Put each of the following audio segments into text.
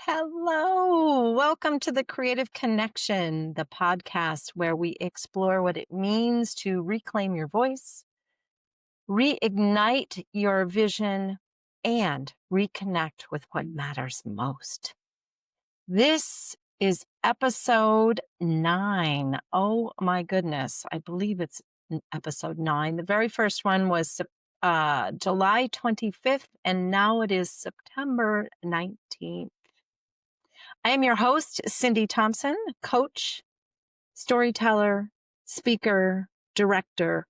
Hello. Welcome to the Creative Connection, the podcast where we explore what it means to reclaim your voice, reignite your vision, and reconnect with what matters most. This is episode 9. Oh my goodness. I believe it's episode 9. The very first one was July 25th, and now it is September 19th. I am your host, Cindy Thompson, coach, storyteller, speaker, director.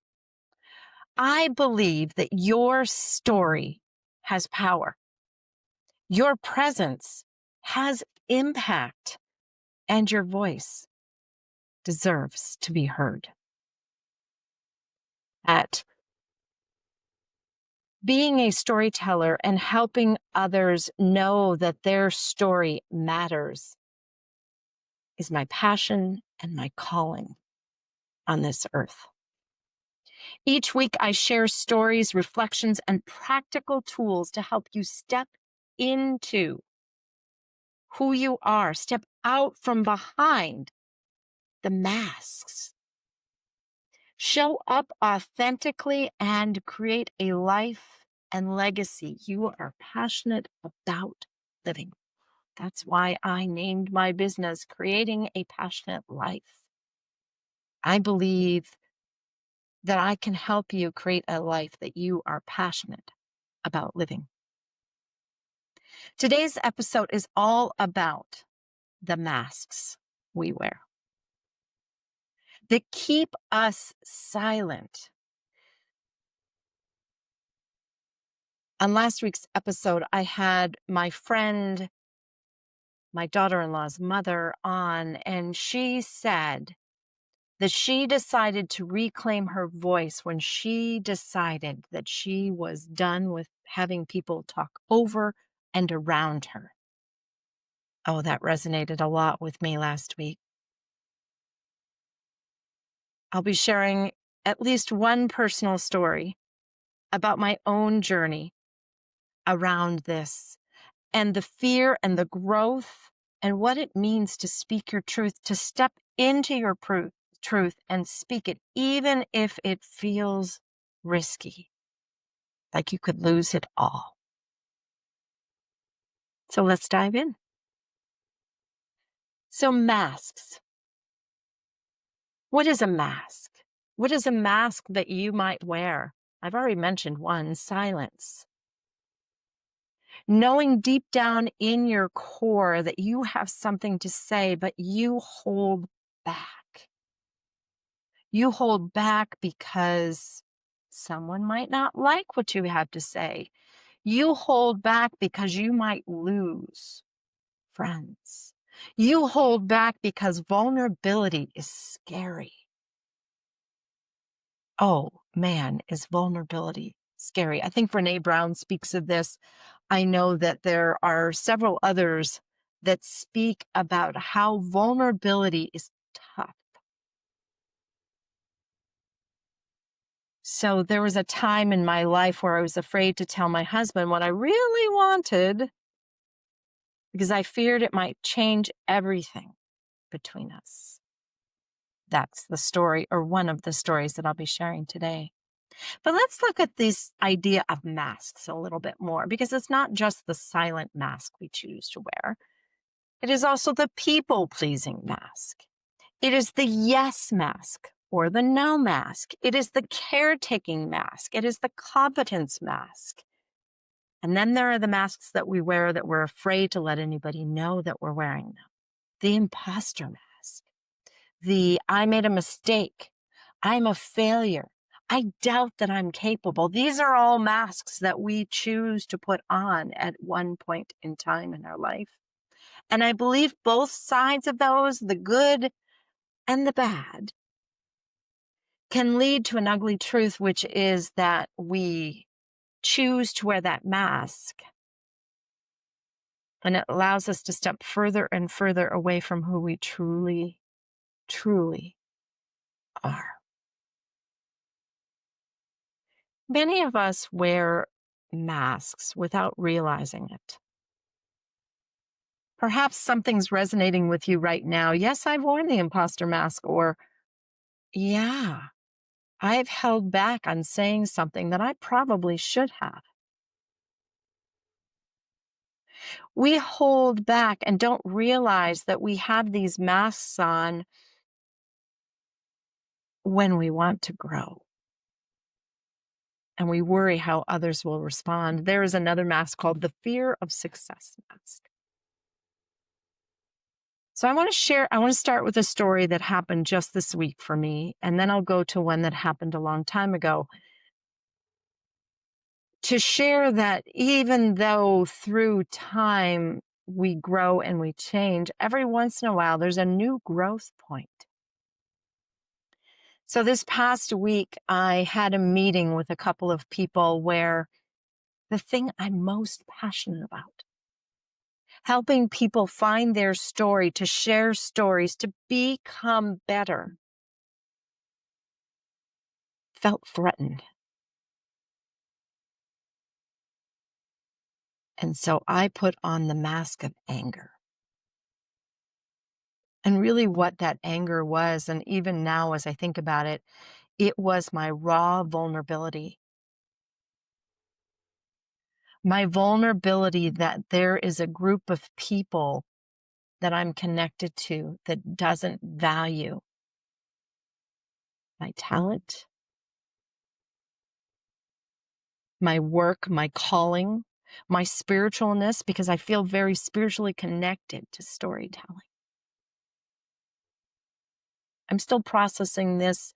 I believe that your story has power. Your presence has impact, and your voice deserves to be heard. At being a storyteller and helping others know that their story matters is my passion and my calling on this earth. Each week, I share stories, reflections, and practical tools to help you step into who you are, step out from behind the masks, show up authentically, and create a life and legacy you are passionate about living. That's why I named my business Creating a Passionate Life. I believe that I can help you create a life that you are passionate about living. Today's episode is all about the masks we wear that keep us silent. On last week's episode, I had my friend, my daughter-in-law's mother on, and she said that she decided to reclaim her voice when she decided that she was done with having people talk over and around her. Oh, that resonated a lot with me last week. I'll be sharing at least one personal story about my own journey around this and the fear and the growth and what it means to speak your truth, to step into your truth and speak it, even if it feels risky, like you could lose it all. So let's dive in. So masks. What is a mask? What is a mask that you might wear? I've already mentioned one, silence. Knowing deep down in your core that you have something to say, but you hold back. You hold back because someone might not like what you have to say. You hold back because you might lose friends. You hold back because vulnerability is scary. Oh man, is vulnerability scary. I think Brene Brown speaks of this. I know that there are several others that speak about how vulnerability is tough. So there was a time in my life where I was afraid to tell my husband what I really wanted because I feared it might change everything between us. That's the story, or one of the stories that I'll be sharing today. But let's look at this idea of masks a little bit more, because it's not just the silent mask we choose to wear. It is also the people-pleasing mask. It is the yes mask or the no mask. It is the caretaking mask. It is the competence mask. And then there are the masks that we wear that we're afraid to let anybody know that we're wearing them. The imposter mask. The I made a mistake. I'm a failure. I doubt that I'm capable. These are all masks that we choose to put on at one point in time in our life. And I believe both sides of those, the good and the bad, can lead to an ugly truth, which is that we choose to wear that mask. And it allows us to step further and further away from who we truly, truly are. Many of us wear masks without realizing it. Perhaps something's resonating with you right now. Yes, I've worn the imposter mask, or yeah, I've held back on saying something that I probably should have. We hold back and don't realize that we have these masks on when we want to grow. And we worry how others will respond. There is another mask called the fear of success mask. So I want to start with a story that happened just this week for me, and then I'll go to one that happened a long time ago, to share that even though through time we grow and we change, every once in a while there's a new growth point. So this past week, I had a meeting with a couple of people where the thing I'm most passionate about, helping people find their story, to share stories, to become better, felt threatened. And so I put on the mask of anger. And really, what that anger was, and even now as I think about it, it was my raw vulnerability. My vulnerability that there is a group of people that I'm connected to that doesn't value my talent, my work, my calling, my spiritualness, because I feel very spiritually connected to storytelling. I'm still processing this,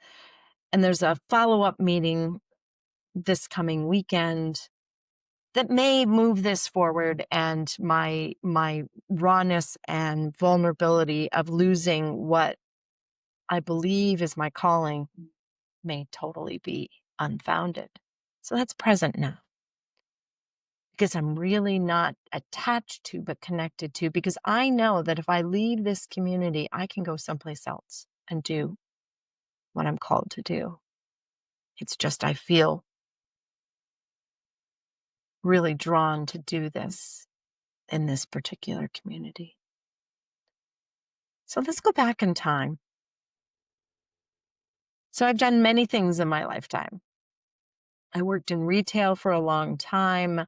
and there's a follow-up meeting this coming weekend that may move this forward, and my rawness and vulnerability of losing what I believe is my calling may totally be unfounded. So that's present now, because I'm really not attached to, but connected to, because I know that if I leave this community, I can go someplace else and do what I'm called to do. It's just I feel really drawn to do this in this particular community. So let's go back in time. So I've done many things in my lifetime. I worked in retail for a long time.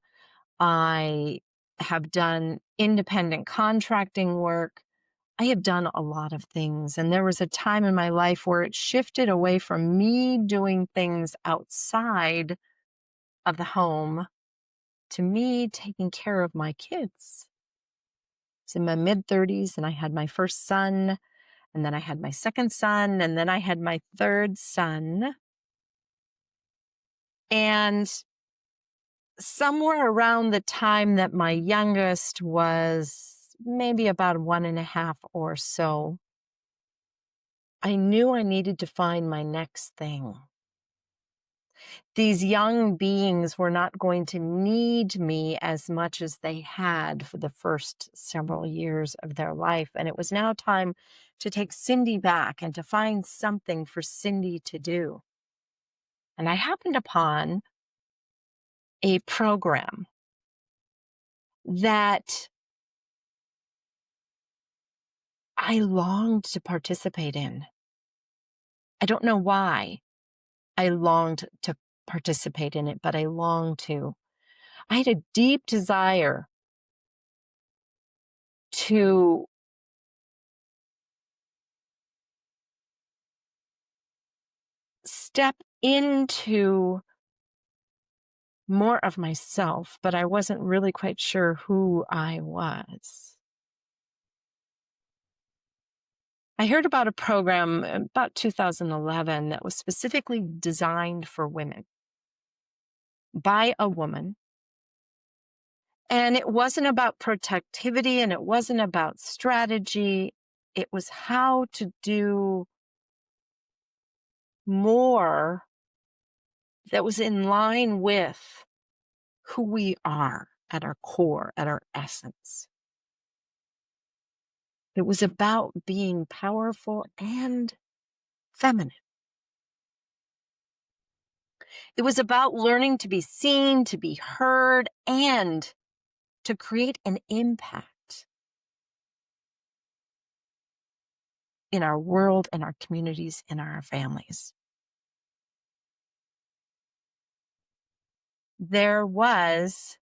I have done independent contracting work. I have done a lot of things. And there was a time in my life where it shifted away from me doing things outside of the home to me taking care of my kids. I was in my mid-30s and I had my first son, and then I had my second son, and then I had my third son. And somewhere around the time that my youngest was maybe about 1.5 or so, I knew I needed to find my next thing. These young beings were not going to need me as much as they had for the first several years of their life. And it was now time to take Cindy back and to find something for Cindy to do. And I happened upon a program that I longed to participate in. I don't know why I longed to participate in it, but I longed to. I had a deep desire to step into more of myself, but I wasn't really quite sure who I was. I heard about a program about 2011 that was specifically designed for women by a woman. And it wasn't about productivity and it wasn't about strategy. It was how to do more that was in line with who we are at our core, at our essence. It was about being powerful and feminine. It was about learning to be seen, to be heard, and to create an impact. in our world, in our communities, in our families. There was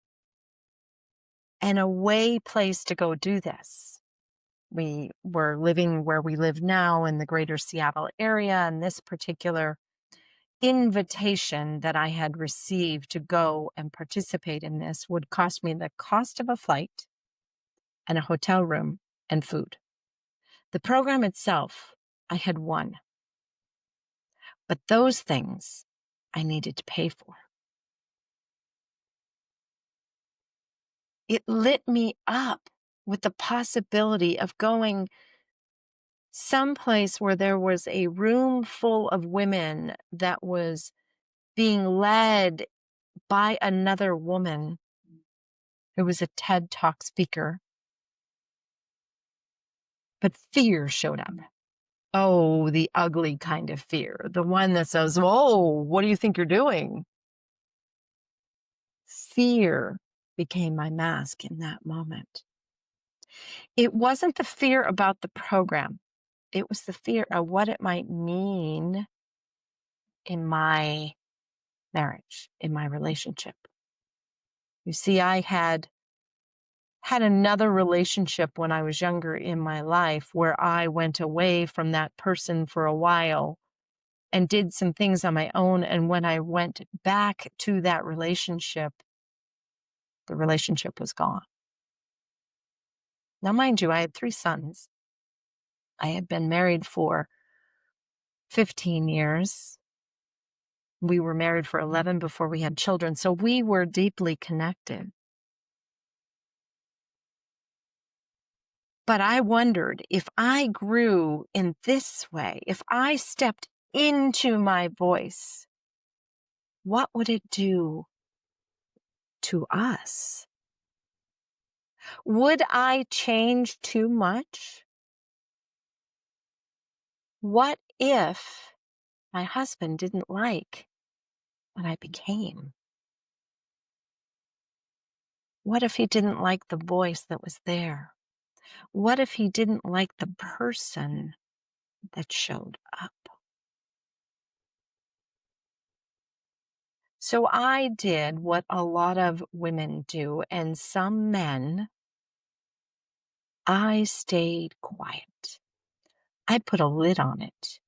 an away place to go do this. We were living where we live now in the greater Seattle area, and this particular invitation that I had received to go and participate in this would cost me the cost of a flight and a hotel room and food. The program itself, I had won, but those things I needed to pay for. It lit me up with the possibility of going someplace where there was a room full of women that was being led by another woman who was a TED Talk speaker. But fear showed up. Oh, the ugly kind of fear. The one that says, "Oh, what do you think you're doing?" Fear became my mask in that moment. It wasn't the fear about the program. It was the fear of what it might mean in my marriage, in my relationship. You see, I had another relationship when I was younger in my life where I went away from that person for a while and did some things on my own. And when I went back to that relationship, the relationship was gone. Now, mind you, I had 3 sons. I had been married for 15 years. We were married for 11 before we had children. So we were deeply connected. But I wondered if I grew in this way, if I stepped into my voice, what would it do to us? Would I change too much? What if my husband didn't like what I became? What if he didn't like the voice that was there? What if he didn't like the person that showed up? So I did what a lot of women do, and some men. I stayed quiet. I put a lid on it.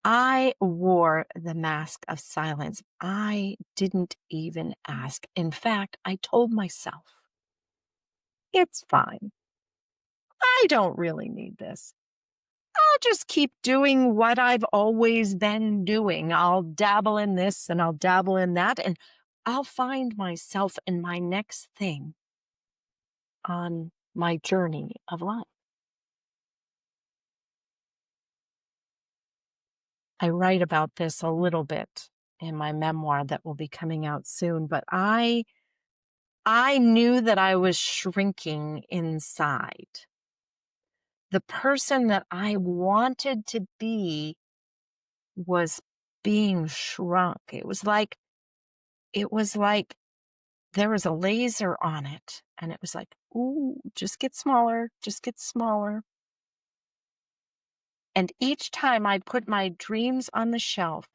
I wore the mask of silence. I didn't even ask. In fact, I told myself, it's fine. I don't really need this. I'll just keep doing what I've always been doing. I'll dabble in this and I'll dabble in that, and I'll find myself in my next thing on my journey of life. I write about this a little bit in my memoir that will be coming out soon, but I knew that I was shrinking inside. The person that I wanted to be was being shrunk. It was like there was a laser on it, and it was like, "Ooh, just get smaller, just get smaller." And each time I put my dreams on the shelf,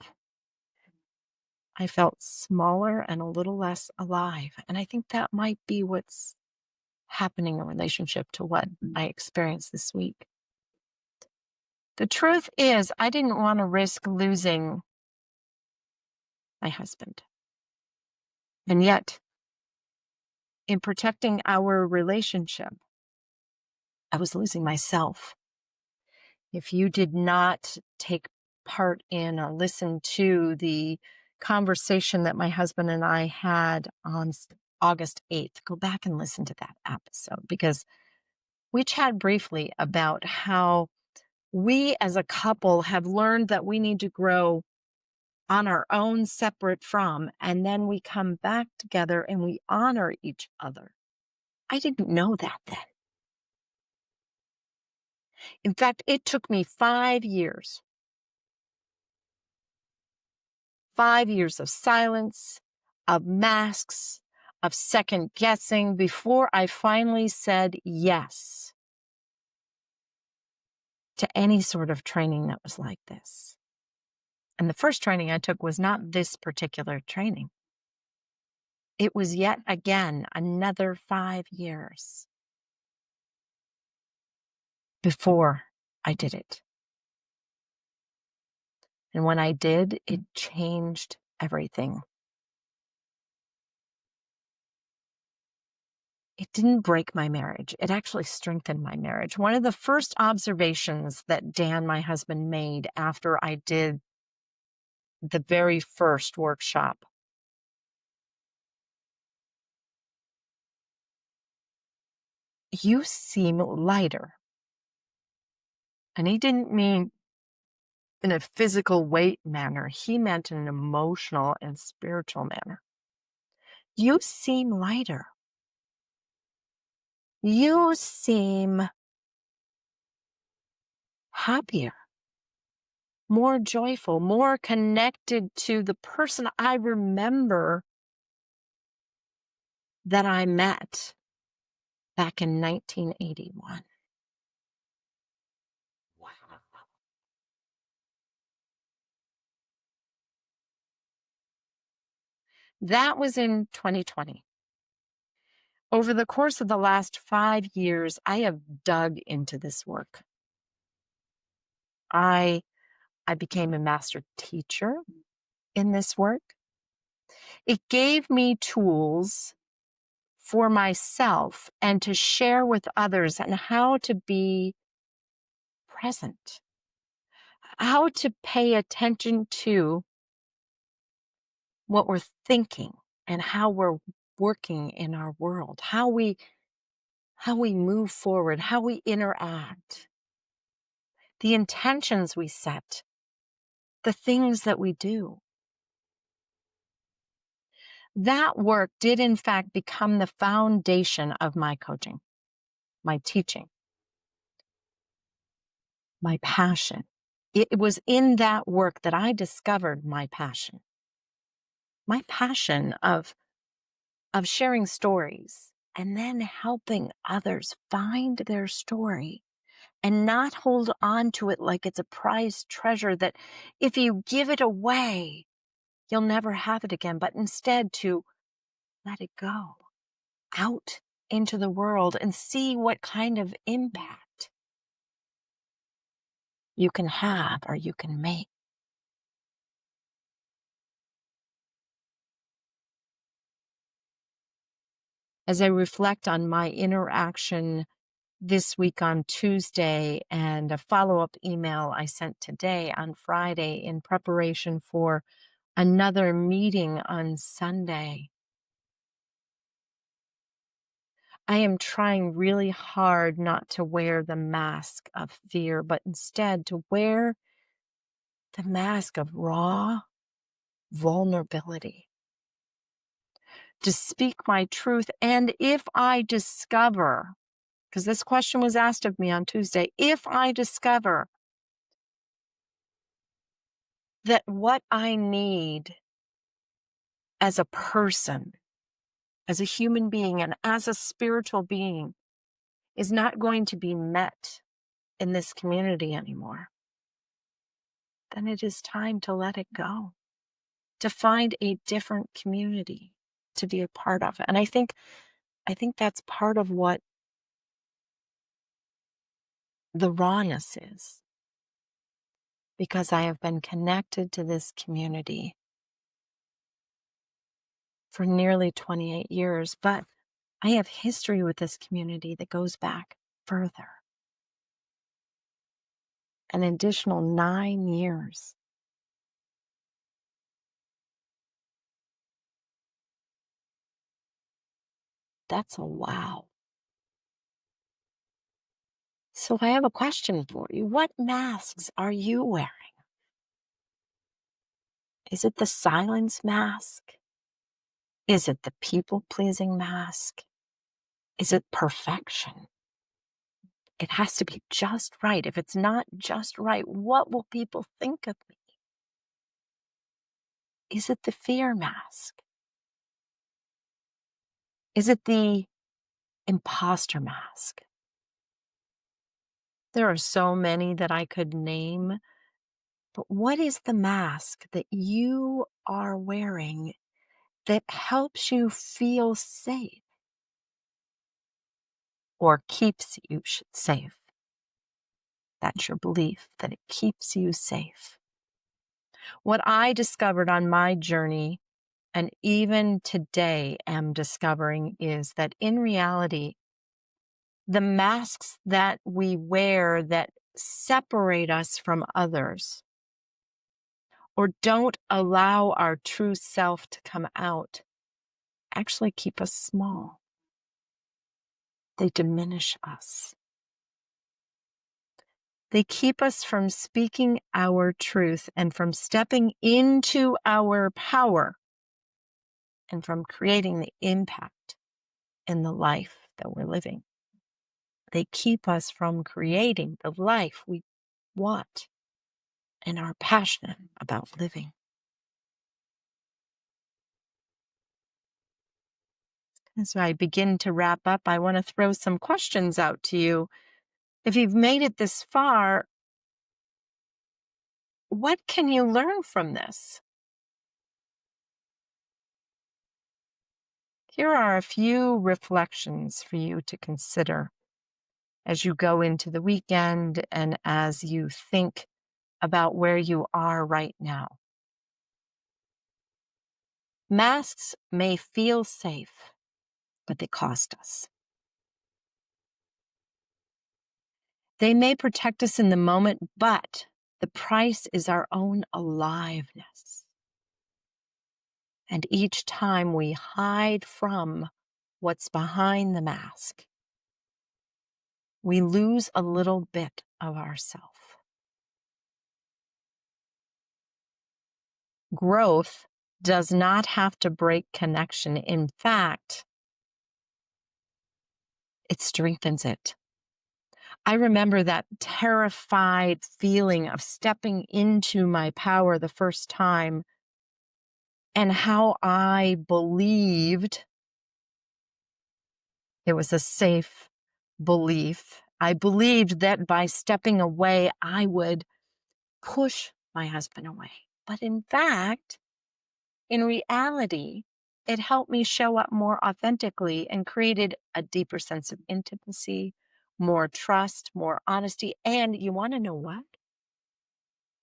I felt smaller and a little less alive. And I think that might be what's happening in relationship to what I experienced this week. The truth is, I didn't want to risk losing my husband. And yet, in protecting our relationship, I was losing myself. If you did not take part in or listen to the conversation that my husband and I had on August 8th, go back and listen to that episode, because we chat briefly about how we as a couple have learned that we need to grow on our own, separate from, and then we come back together and we honor each other. I didn't know that then. In fact, it took me 5 years 5 years of silence, of masks, of second guessing before I finally said yes. to any sort of training that was like this. And the first training I took was not this particular training. It was yet again another 5 years before I did it. And when I did, it changed everything. It didn't break my marriage. It actually strengthened my marriage. One of the first observations that Dan, my husband, made after I did the very first workshop, you seem lighter. And he didn't mean in a physical weight manner. He meant in an emotional and spiritual manner. You seem lighter. You seem happier, more joyful, more connected to the person I remember that I met back in 1981. Wow. That was in 2020. Over the course of the last 5 years, I have dug into this work. I I became a master teacher in this work. It gave me tools for myself and to share with others and how to be present, how to pay attention to what we're thinking and how we're working in our world, how we move forward, how we interact, the intentions we set, the things that we do. That work did, in fact, become the foundation of my coaching, my teaching, my passion. It was in that work that I discovered my passion of sharing stories and then helping others find their story and not hold on to it like it's a prized treasure that if you give it away, you'll never have it again, but instead to let it go out into the world and see what kind of impact you can have or you can make. As I reflect on my interaction this week on Tuesday and a follow up email I sent today on Friday in preparation for another meeting on Sunday, I am trying really hard not to wear the mask of fear, but instead to wear the mask of raw vulnerability, to speak my truth. And if I discover, because this question was asked of me on Tuesday, if I discover that what I need as a person, as a human being, and as a spiritual being is not going to be met in this community anymore, then it is time to let it go, to find a different community to be a part of. And I think that's part of what the rawness is, because I have been connected to this community for nearly 28 years, but I have history with this community that goes back further, an additional 9 years. That's a wow. So I have a question for you. What masks are you wearing? Is it the silence mask? Is it the people pleasing mask? Is it perfection? It has to be just right. If it's not just right, what will people think of me? Is it the fear mask? Is it the imposter mask? There are so many that I could name, but what is the mask that you are wearing that helps you feel safe or keeps you safe? That's your belief that it keeps you safe. What I discovered on my journey, and even today am discovering, is that in reality, the masks that we wear that separate us from others or don't allow our true self to come out actually keep us small. They diminish us. They keep us from speaking our truth and from stepping into our power and from creating the impact in the life that we're living. They keep us from creating the life we want and are passionate about living. As I begin to wrap up, I want to throw some questions out to you. If you've made it this far, what can you learn from this? Here are a few reflections for you to consider as you go into the weekend and as you think about where you are right now. Masks may feel safe, but they cost us. They may protect us in the moment, but the price is our own aliveness. And each time we hide from what's behind the mask, we lose a little bit of ourself. Growth does not have to break connection. In fact, it strengthens it. I remember that terrified feeling of stepping into my power the first time and how I believed it was a safe belief. I believed that by stepping away, I would push my husband away. But in fact, in reality, it helped me show up more authentically and created a deeper sense of intimacy, more trust, more honesty. And you want to know what?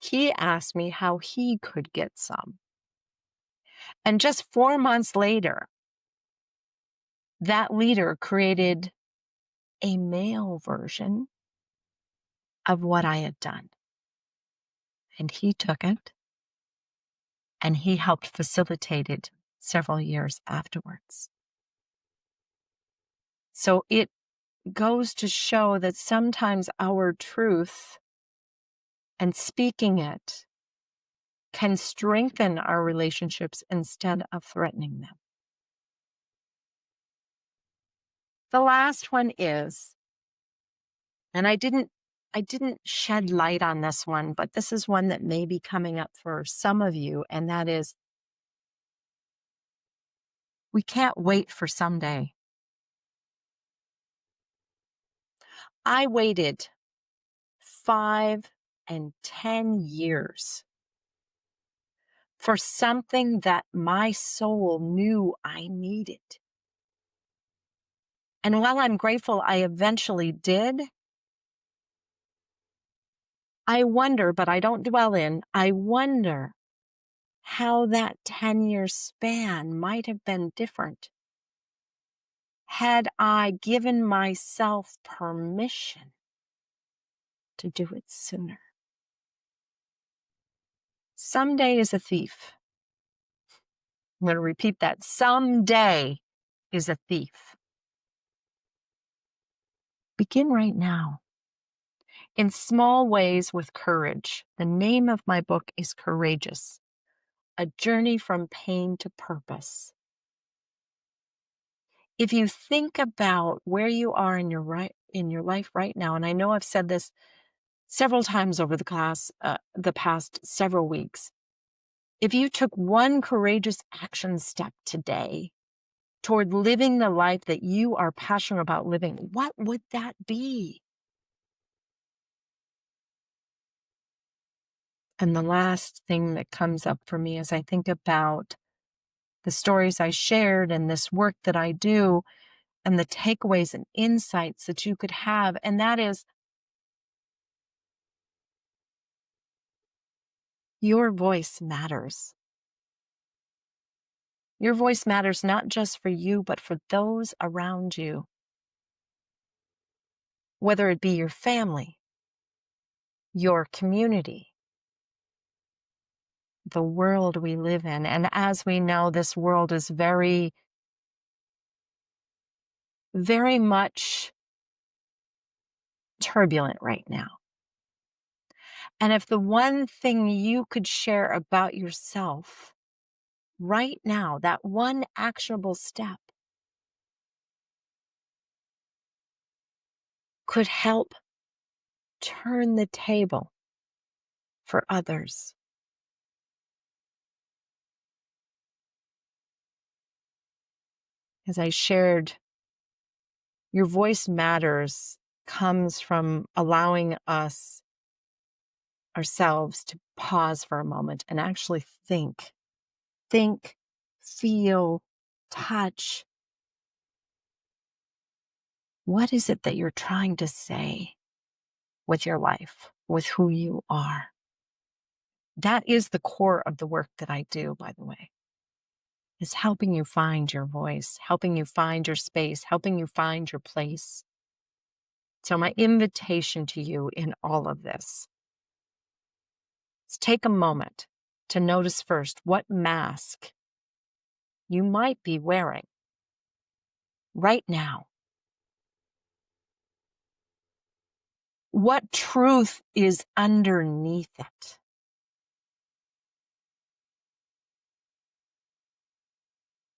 He asked me how he could get some. And just 4 months later, that leader created a male version of what I had done. And he took it and he helped facilitate it several years afterwards. So it goes to show that sometimes our truth and speaking it can strengthen our relationships instead of threatening them. The last one is, and I didn't shed light on this one, but this is one that may be coming up for some of you, and that is, we can't wait for someday. I waited 5 and 10 years for something that my soul knew I needed. And while I'm grateful I eventually did, I wonder, but I don't dwell in, I wonder how that 10-year span might have been different had I given myself permission to do it sooner. Someday is a thief. I'm going to repeat that. Someday is a thief. Begin right now. In small ways with courage. The name of my book is Courageous, A Journey from Pain to Purpose. If you think about where you are in your life right now, and I know I've said this several times over the past several weeks, if you took one courageous action step today toward living the life that you are passionate about living, what would that be? And the last thing that comes up for me as I think about the stories I shared and this work that I do and the takeaways and insights that you could have, and that is your voice matters. Your voice matters not just for you, but for those around you, whether it be your family, your community, the world we live in. And as we know, this world is very, very much turbulent right now. And if the one thing you could share about yourself right now, that one actionable step could help turn the table for others. As I shared, your voice matters comes from allowing us ourselves to pause for a moment and actually think, feel, touch. What is it that you're trying to say with your life, with who you are? That is the core of the work that I do, by the way, is helping you find your voice, helping you find your space, helping you find your place. So my invitation to you in all of this is take a moment to notice first what mask you might be wearing right now. What truth is underneath it?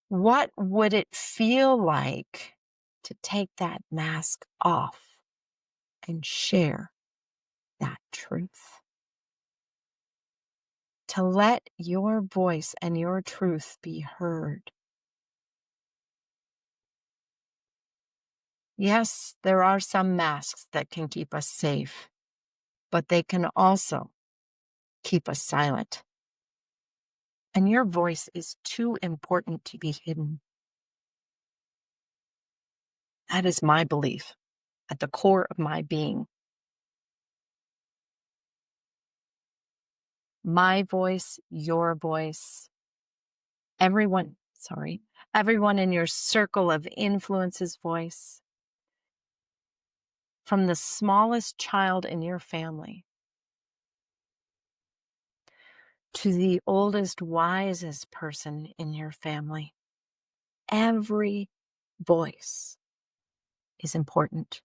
What would it feel like to take that mask off and share that truth? To let your voice and your truth be heard. Yes, there are some masks that can keep us safe, but they can also keep us silent. And your voice is too important to be hidden. That is my belief at the core of my being. My voice, your voice, everyone in your circle of influence's voice, from the smallest child in your family to the oldest, wisest person in your family. Every voice is important.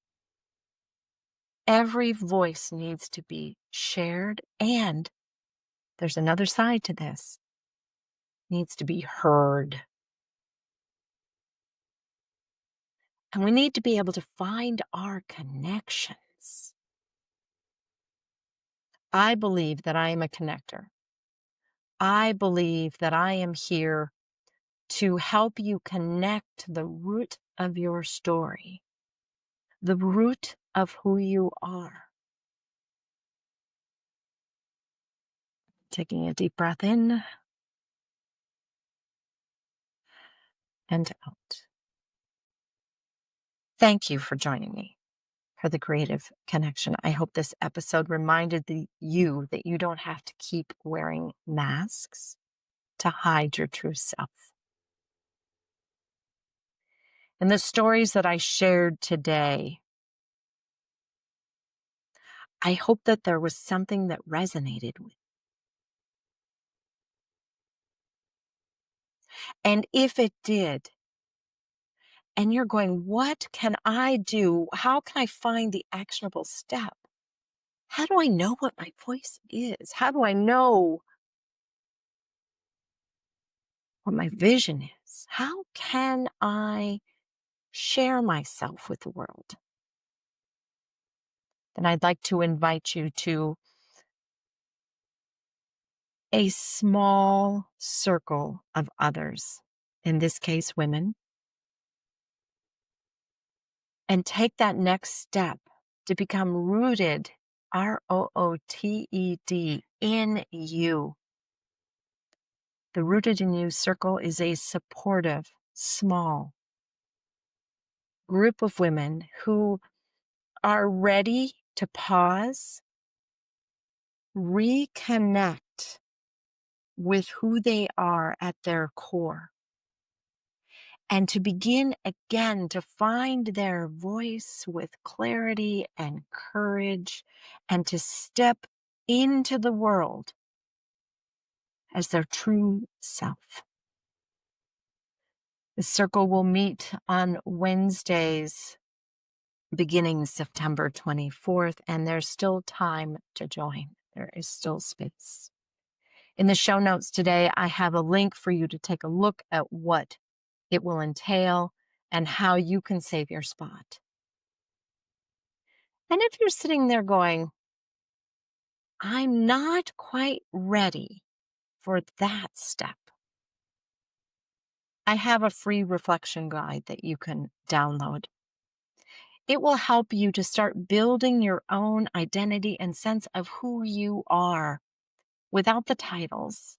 Every voice needs to be shared, and there's another side to this, needs to be heard. And we need to be able to find our connections. I believe that I am a connector. I believe that I am here to help you connect to the root of your story, the root of who you are. Taking a deep breath in and out. Thank you for joining me for the Creative Connection. I hope this episode reminded you that you don't have to keep wearing masks to hide your true self. And the stories that I shared today, I hope that there was something that resonated with. And if it did, and you're going, what can I do? How can I find the actionable step? How do I know what my voice is? How do I know what my vision is? How can I share myself with the world? Then I'd like to invite you to a small circle of others, in this case, women, and take that next step to become rooted rooted in you. The Rooted in You circle is a supportive, small group of women who are ready to pause, reconnect with who they are at their core, and to begin again to find their voice with clarity and courage, and to step into the world as their true self. The circle will meet on Wednesdays beginning September 24th, and there's still time to join. There is still space. In the show notes today, I have a link for you to take a look at what it will entail and how you can save your spot. And if you're sitting there going, I'm not quite ready for that step, I have a free reflection guide that you can download. It will help you to start building your own identity and sense of who you are without the titles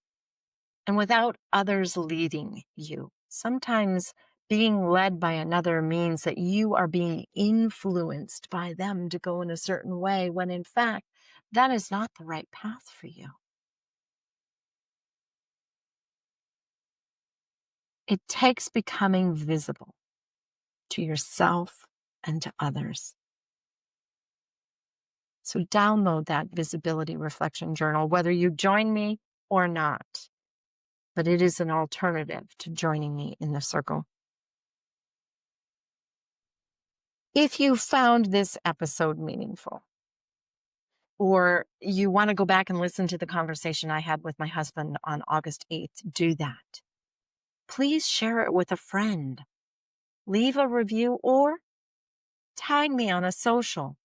and without others leading you. Sometimes being led by another means that you are being influenced by them to go in a certain way, when in fact, that is not the right path for you. It takes becoming visible to yourself and to others. So download that visibility reflection journal, whether you join me or not. But it is an alternative to joining me in the circle. If you found this episode meaningful, or you want to go back and listen to the conversation I had with my husband on August 8th, do that. Please share it with a friend. Leave a review or tag me on a social.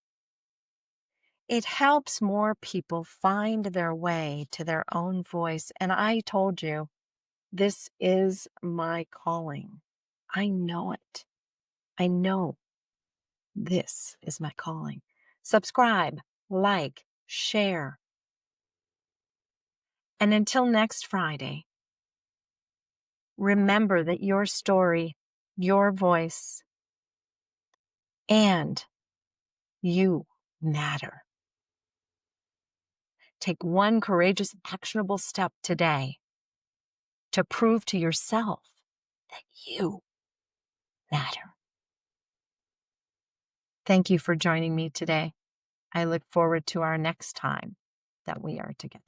It helps more people find their way to their own voice. And I told you, this is my calling. I know it. I know this is my calling. Subscribe, like, share. And until next Friday, remember that your story, your voice, and you matter. Take one courageous, actionable step today to prove to yourself that you matter. Thank you for joining me today. I look forward to our next time that we are together.